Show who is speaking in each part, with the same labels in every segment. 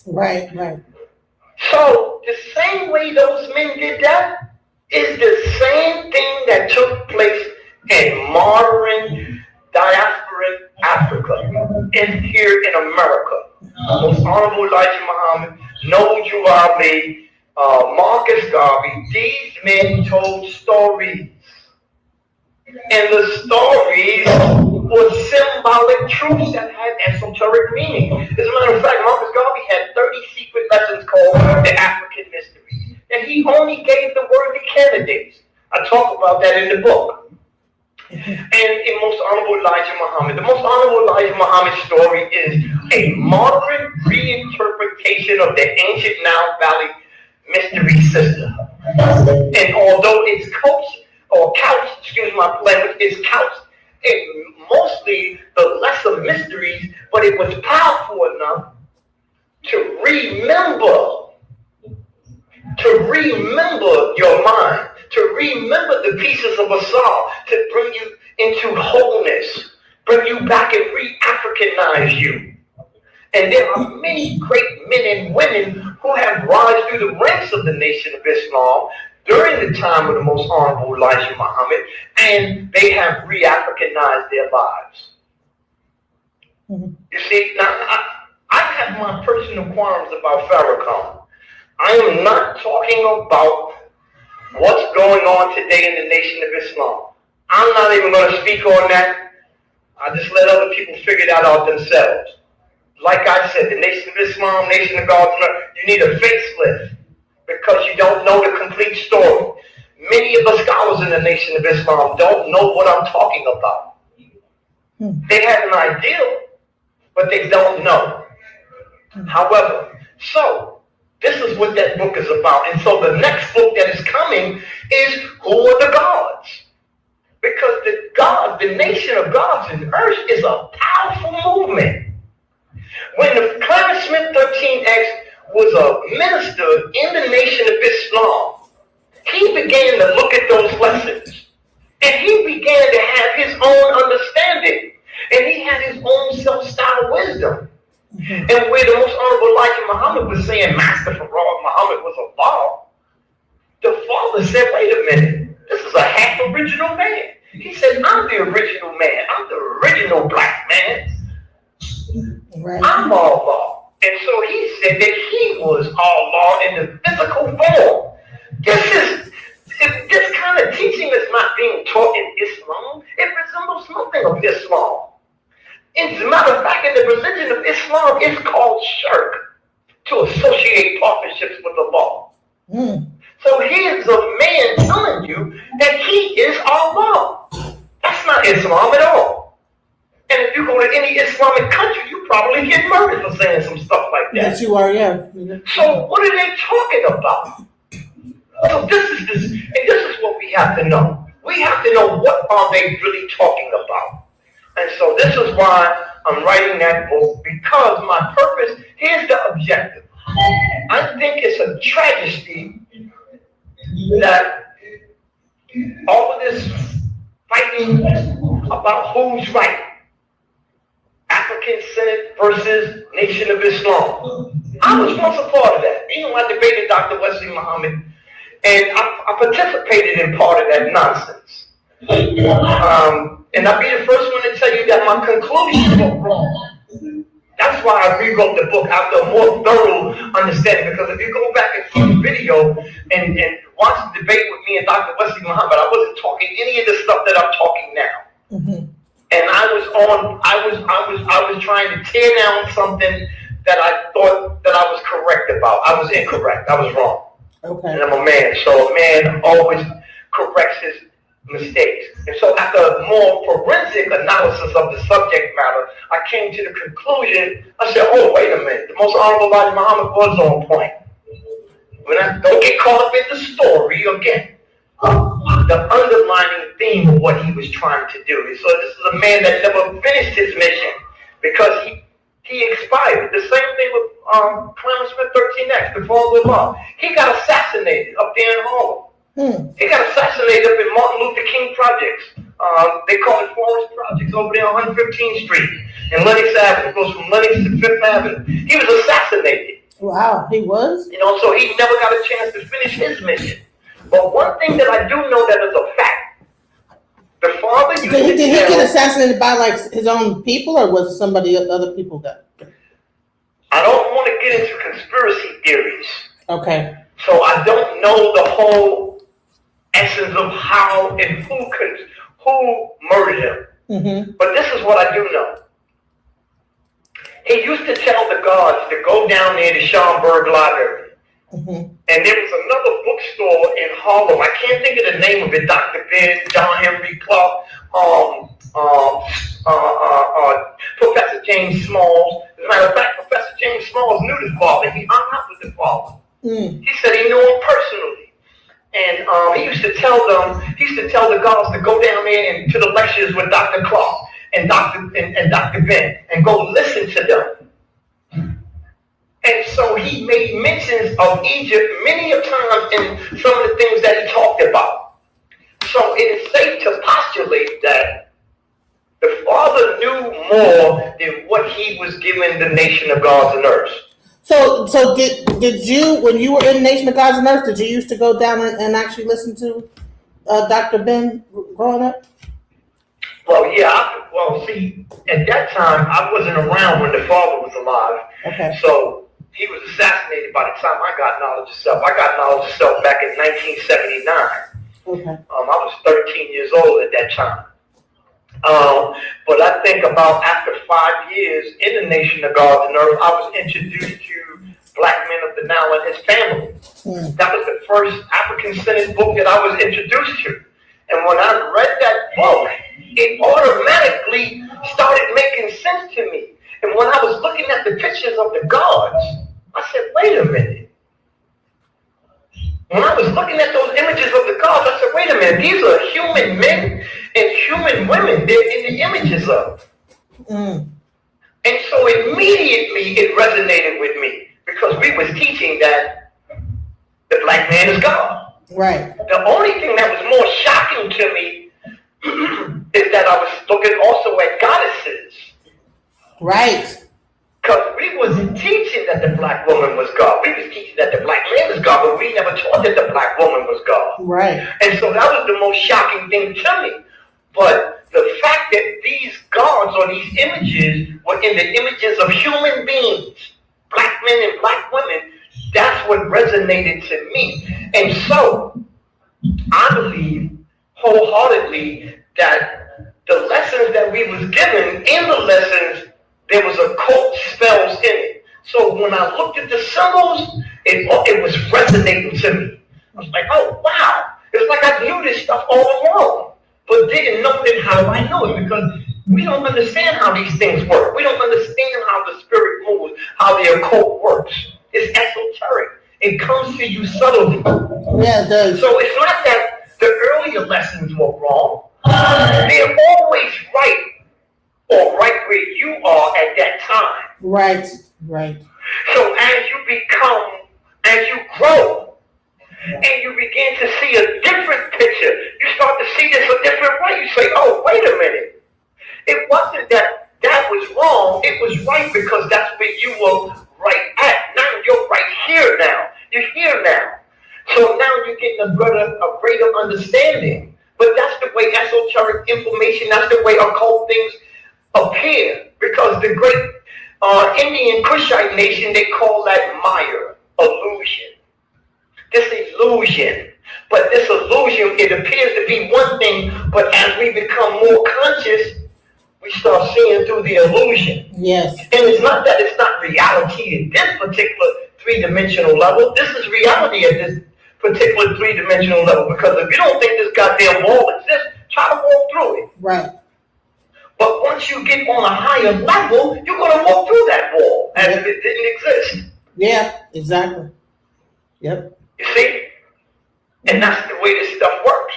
Speaker 1: Right, right.
Speaker 2: So the same way those men did that is the same thing that took place in modern diasporic Africa and here in America. Most Honorable Elijah Muhammad, Noble Drew Ali, Marcus Garvey, these men told stories. And the stories were symbolic truths that had esoteric meaning. As a matter of fact, Marcus Garvey had 30 secret lessons called the African Mysteries. And he only gave the worthy candidates. I talk about that in the book. And in Most Honorable Elijah Muhammad, the Most Honorable Elijah Muhammad story is a modern reinterpretation of the ancient Nile Valley mystery system. And although it's couched, excuse my language, is couched in mostly the lesser mysteries, but it was powerful enough to remember your mind, to remember the pieces of a song, to bring you into wholeness, bring you back and re-Africanize you. And there are many great men and women who have risen through the ranks of the Nation of Islam during the time of the Most Honorable Elijah Muhammad, and they have re-Africanized their lives. Mm-hmm. You see, now I have my personal qualms about Farrakhan. I am not talking about what's going on today in the Nation of Islam. I'm not even going to speak on that. I just let other people figure that out themselves. Like I said, the Nation of Islam, Nation of God, you need a facelift because you don't know the complete story. Many of the scholars in the Nation of Islam don't know what I'm talking about. They have an idea, but they don't know. However, so this is what that book is about. And so the next book that is coming is Who Are the Gods? Because the Nation of Gods in Earth is a powerful movement. When the Clarence Smith 13X was a minister in the Nation of Islam, he began to look at those lessons. And he began to have his own understanding. And he had his own self-styled wisdom. And where the Most Honorable Elijah Muhammad was saying Master Farag Muhammad was Allah, the father said, wait a minute, this is a half original man. He said, I'm the original man. I'm the original black man. Right. I'm Allah. And so he said that he was Allah in the physical form. This kind of teaching is not being taught in Islam. It resembles nothing of Islam. As a matter of fact, in the religion of Islam, it's called shirk, to associate partnerships with Allah. So here's a man telling you that he is Allah. That's not Islam at all. And if you go to any Islamic country, you probably get murdered for saying some stuff like that.
Speaker 1: Yes, you are, yeah.
Speaker 2: So what are they talking about? So this is what we have to know. We have to know what are they really talking about. And so this is why I'm writing that book, because my purpose, here's the objective. I think it's a tragedy that all of this fighting about who's right, African Senate versus Nation of Islam. I was once a part of that. You know, I debated Dr. Wesley Muhammad, and I participated in part of that nonsense. And I'll be the first one to tell you that my conclusions were wrong. That's why I rewrote the book after a more thorough understanding. Because if you go back and see the video and watch the debate with me and Dr. Wesley Muhammad, I wasn't talking any of the stuff that I'm talking now. And I was trying to tear down something that I thought that I was correct about. I was incorrect. I was wrong. Okay. And I'm a man, so a man always corrects his mistakes. And so after a more forensic analysis of the subject matter, I came to the conclusion, I said, oh, wait a minute, the Most Honorable Elijah Muhammad was on point. Don't get caught up in the story again. The underlying theme of what he was trying to do. So this is a man that never finished his mission because he expired. The same thing with Clarence Smith 13X, the father of law. He got assassinated up there in Harlem. He got assassinated up in Martin Luther King projects. They call it Forest Projects over there on 115th Street and Lenox Avenue. It goes from Lenox to Fifth Avenue. He was assassinated.
Speaker 1: Wow, he was?
Speaker 2: So he never got a chance to finish his mission. But one thing that I do know that is a fact, the father used
Speaker 1: Did he
Speaker 2: tell,
Speaker 1: get assassinated by like his own people, or was somebody other people got?
Speaker 2: I don't want to get into conspiracy theories.
Speaker 1: Okay.
Speaker 2: So I don't know the whole essence of how and who murdered him.
Speaker 1: Mm-hmm.
Speaker 2: But this is what I do know. He used to tell the guards to go down there to Schomburg Library.
Speaker 1: Mm-hmm.
Speaker 2: And there was another bookstore in Harlem. I can't think of the name of it. Dr. Ben, John Henry Clark, Professor James Smalls. As a matter of fact, Professor James Smalls knew the father. He hung out with the father.
Speaker 1: Mm.
Speaker 2: He said he knew him personally. And he used to tell the guards to go down there and to the lectures with Dr. Clark and Dr. Ben and go listen to them. And so he made mentions of Egypt many a times in some of the things that he talked about. So it is safe to postulate that the father knew more than what he was giving the nation of gods and earths.
Speaker 1: So did you, when you were in Nation of Gods and Earth, did you used to go down and actually listen to Dr. Ben growing up?
Speaker 2: Well, yeah. See, at that time, I wasn't around when the father was alive.
Speaker 1: Okay.
Speaker 2: So he was assassinated by the time I got knowledge of self. I got knowledge of self back in 1979.
Speaker 1: Okay.
Speaker 2: I was 13 years old at that time. But I think about after 5 years in the Nation of Gods and Earth, I was introduced to Black Men of the Nile and his family. Mm. That was the first African-centered book that I was introduced to. And when I read that book, it automatically started making sense to me. And when I was looking at the pictures of the gods, I said, wait a minute. When I was looking at those images of the gods, I said, wait a minute, these are human men and human women they're in the images of. Mm. And so immediately it resonated with me because we was teaching that the black man is God.
Speaker 1: Right.
Speaker 2: The only thing that was more shocking to me is that I was looking also at goddesses.
Speaker 1: Right.
Speaker 2: Because we wasn't teaching that the black woman was God. We was teaching that the black man was God, but we never taught that the black woman was God.
Speaker 1: Right.
Speaker 2: And so that was the most shocking thing to me. But the fact that these gods or these images were in the images of human beings, black men and black women, that's what resonated to me. And so I believe wholeheartedly that the lessons that we was given, in the lessons, there was occult spells in it. So when I looked at the symbols, it was resonating to me. I was like, oh, wow. It's like I knew this stuff all along, but didn't know it how I knew it, because we don't understand how these things work. We don't understand how the spirit moves, how the occult works. It's esoteric. It comes to you subtly.
Speaker 1: Yeah, it does.
Speaker 2: So it's not that the earlier lessons were wrong. They're always right, or right where you are at that time.
Speaker 1: Right, right.
Speaker 2: So as you grow, and you begin to see a different picture, you start to see this a different way. You say, oh, wait a minute. It wasn't that was wrong. It was right because that's where you were right at. Now you're right here now. You're here now. So now you're getting a greater understanding. But that's the way esoteric information, that's the way occult things appear. Because the great Indian Kushite nation, they call that Maya, illusion. This illusion. But this illusion, it appears to be one thing, but as we become more conscious, we start seeing through the illusion.
Speaker 1: Yes.
Speaker 2: And it's not that it's not reality at this particular three-dimensional level. This is reality at this particular three-dimensional level. Because if you don't think this goddamn wall exists, try to walk through it.
Speaker 1: Right.
Speaker 2: But once you get on a higher level, you're going to walk through that wall as if it didn't exist.
Speaker 1: Yeah, exactly. Yep.
Speaker 2: You see? And that's the way this stuff works.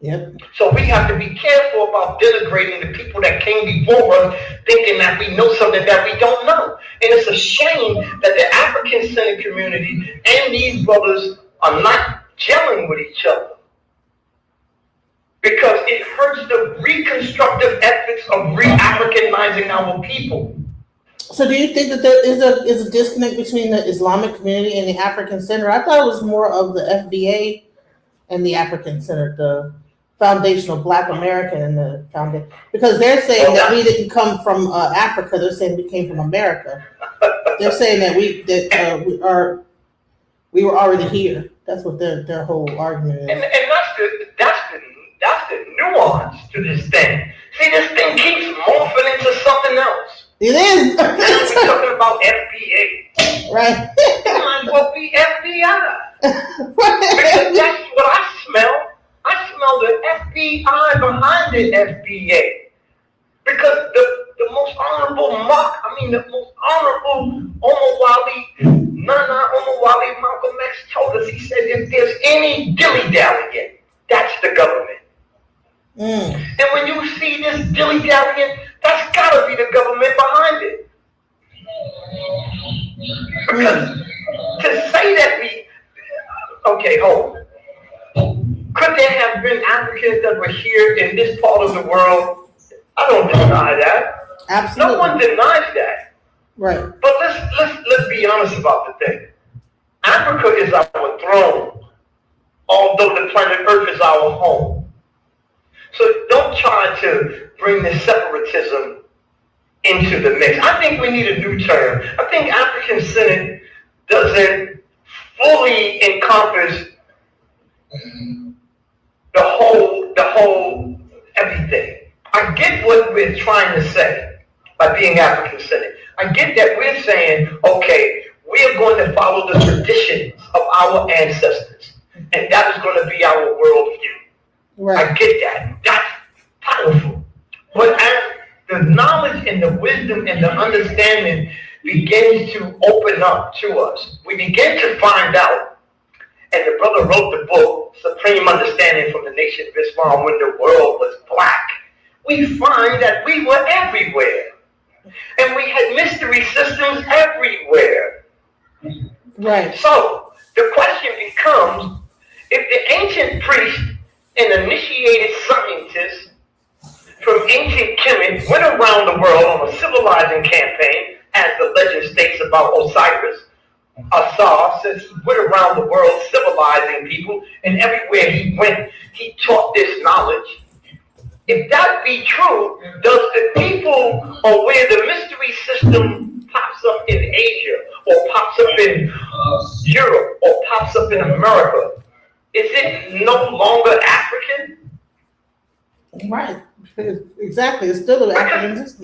Speaker 1: Yep.
Speaker 2: So we have to be careful about denigrating the people that came before us, thinking that we know something that we don't know. And it's a shame that the African-centered community and these brothers are not gelling with each other. Because it hurts the reconstructive efforts of re-Africanizing our people.
Speaker 1: So do you think that there is a disconnect between the Islamic community and the African Center? I thought it was more of the FBA and the African Center, the Foundational Black American and the Foundation, because they're saying that we didn't come from Africa. They're saying we came from America. They're saying that we were already here. That's what their whole argument is.
Speaker 2: And that's the nuance to this thing. See, this thing keeps morphing into something else.
Speaker 1: It is.
Speaker 2: Now we're talking about FBA.
Speaker 1: Right.
Speaker 2: It might as well be FBI. Because that's what I smell. I smell the FBI behind the FBA. Because the most honorable the most honorable Nana Omowale Malcolm X told us, he said, if there's any dilly-dallying, that's the government. And when you see this dilly-dallying, that's gotta be the government behind it. Because to say that okay, hold on. Could there have been Africans that were here in this part of the world? I don't deny that.
Speaker 1: Absolutely.
Speaker 2: No one denies that.
Speaker 1: Right.
Speaker 2: But let's be honest about the thing. Africa is our throne, although the planet Earth is our home. So don't try to bring this separatism into the mix. I think we need a new term. I think African Senate doesn't fully encompass the whole everything. I get what we're trying to say by being African Senate. I get that we're saying, okay, we are going to follow the traditions of our ancestors, and that is going to be our worldview. Right. I get that. That's powerful. But as the knowledge and the wisdom and the understanding begins to open up to us, we begin to find out, and the brother wrote the book, Supreme Understanding from the Nation of Islam, when the world was black, we find that we were everywhere. And we had mystery systems everywhere.
Speaker 1: Right.
Speaker 2: So the question becomes, if the ancient priests and initiated scientists from ancient Kemet went around the world on a civilizing campaign, as the legend states about Osiris, says he went around the world civilizing people, and everywhere he went, he taught this knowledge. If that be true, does the people or where the mystery system pops up in Asia, or pops up in Europe, or pops up in America, is it no longer African?
Speaker 1: Right. Exactly. It's still an African system.